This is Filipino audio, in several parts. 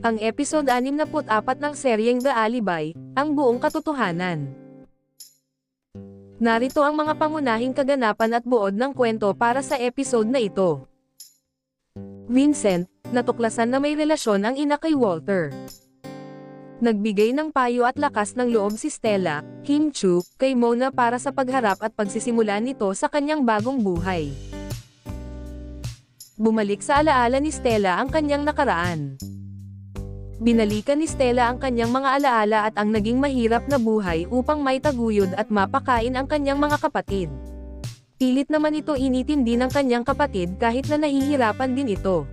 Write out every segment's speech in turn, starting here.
Ang episode 64 ng seryeng The Alibi, ang buong katotohanan. Narito ang mga pangunahing kaganapan at buod ng kwento para sa episode na ito. Vincent, natuklasan na may relasyon ang ina kay Walter. Nagbigay ng payo at lakas ng loob si Stella, Kim Chu, kay Mona para sa pagharap at pagsisimula nito sa kanyang bagong buhay. Bumalik sa alaala ni Stella ang kanyang nakaraan. Binalikan ni Stella ang kanyang mga alaala at ang naging mahirap na buhay upang may taguyod at mapakain ang kanyang mga kapatid. Pilit naman ito initindi ng kanyang kapatid kahit na nahihirapan din ito.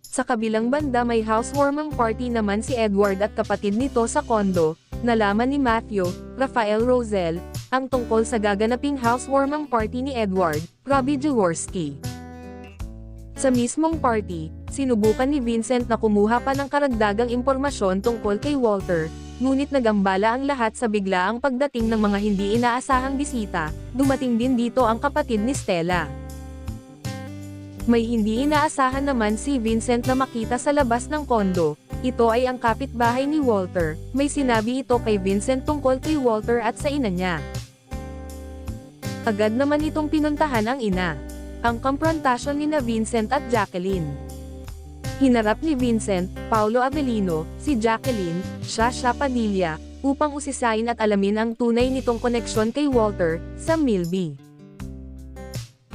Sa kabilang banda may housewarming party naman si Edward at kapatid nito sa kondo. Nalaman ni Matthew, Rafael Rosel, ang tungkol sa gaganaping housewarming party ni Edward, Robbie Jaworski. Sa mismong party, sinubukan ni Vincent na kumuha pa ng karagdagang impormasyon tungkol kay Walter, ngunit nagambala ang lahat sa biglaang pagdating ng mga hindi inaasahang bisita. Dumating din dito ang kapatid ni Stella. May hindi inaasahan naman si Vincent na makita sa labas ng kondo. Ito ay ang kapitbahay ni Walter. May sinabi ito kay Vincent tungkol kay Walter at sa ina niya. Agad naman itong pinuntahan ang ina. Ang komprontasyon ni Vincent at Jacqueline. Hinarap ni Vincent, Paulo Avellino, si Jacqueline, Shasha Padilla, upang usisain at alamin ang tunay nitong koneksyon kay Walter, sa Milby.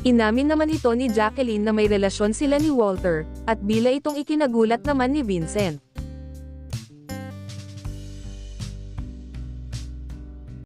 Inamin naman ito ni Jacqueline na may relasyon sila ni Walter, at bila itong ikinagulat naman ni Vincent.